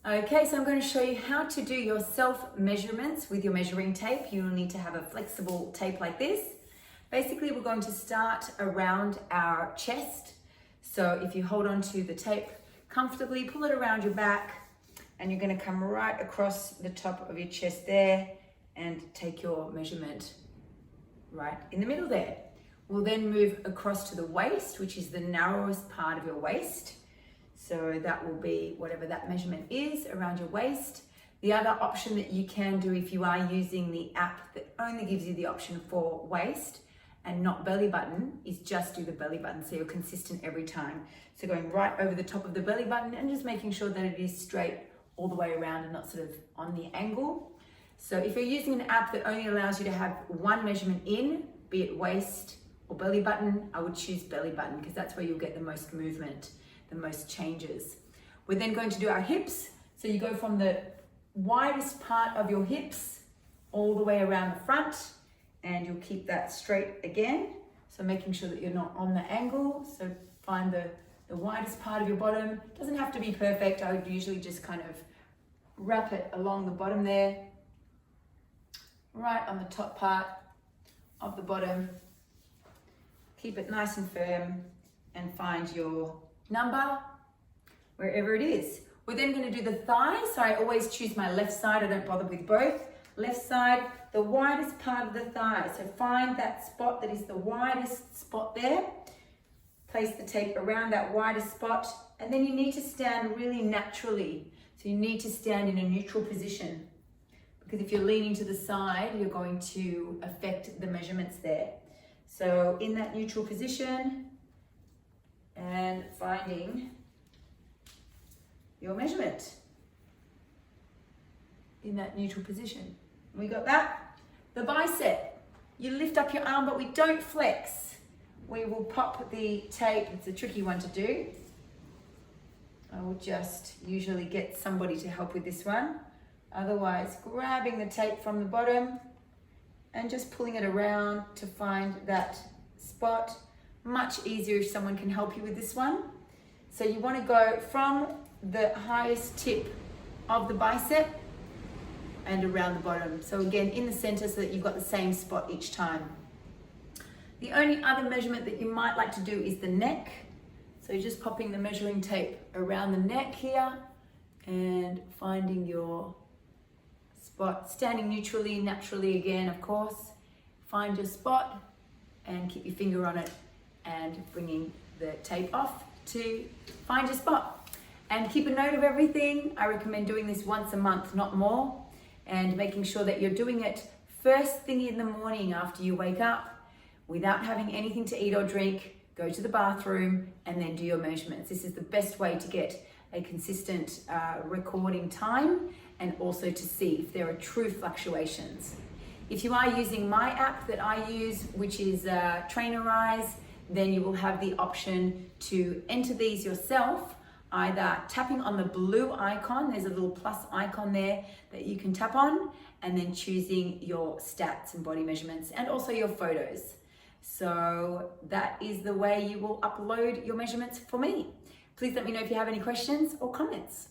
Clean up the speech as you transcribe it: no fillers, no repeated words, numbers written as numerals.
Okay, so I'm going to show you how to do your self measurements with your measuring tape. You will need to have a flexible tape like this. Basically, we're going to start around our chest. So if you hold on to the tape comfortably, pull it around your back, and you're going to come right across the top of your chest there and take your measurement right in the middle there. We'll then move across to the waist, which is the narrowest part of your waist. So that will be whatever that measurement is around your waist. The other option that you can do if you are using the app that only gives you the option for waist and not belly button is just do the belly button so you're consistent every time. So going right over the top of the belly button and just making sure that it is straight all the way around and not sort of on the angle. So if you're using an app that only allows you to have one measurement in, be it waist or belly button, I would choose belly button because that's where you'll get the most movement, the most changes. We're then going to do our hips. So you go from the widest part of your hips all the way around the front, and you'll keep that straight again. So making sure that you're not on the angle. So find the widest part of your bottom. Doesn't have to be perfect. I would usually just kind of wrap it along the bottom there, right on the top part of the bottom. Keep it nice and firm and find your number wherever it is. We're then going to do the thighs. So I always choose my left side. I don't bother with both. Left side, the widest part of the thigh. So find that spot that is the widest spot there. Place the tape around that widest spot, and then you need to stand really naturally. So you need to stand in a neutral position, because if you're leaning to the side, you're going to affect the measurements there. So in that neutral position and finding your measurement in that neutral position. We got that? The bicep, you lift up your arm, but we don't flex. We will pop the tape. It's a tricky one to do. I will just usually get somebody to help with this one. Otherwise, grabbing the tape from the bottom and just pulling it around to find that spot. Much easier if someone can help you with this one. So you want to go from the highest tip of the bicep and around the bottom. So again, in the center so that you've got the same spot each time. The only other measurement that you might like to do is the neck. So just popping the measuring tape around the neck here and finding your spot, standing neutrally, naturally again, of course. Find your spot and keep your finger on it and bringing the tape off to find your spot. And keep a note of everything. I recommend doing this once a month, not more, and making sure that you're doing it first thing in the morning after you wake up, without having anything to eat or drink. Go to the bathroom and then do your measurements. This is the best way to get a consistent recording time and also to see if there are true fluctuations. If you are using my app that I use, which is Trainerize, then you will have the option to enter these yourself, either tapping on the blue icon, there's a little plus icon there that you can tap on, and then choosing your stats and body measurements and also your photos. So that is the way you will upload your measurements for me. Please let me know if you have any questions or comments.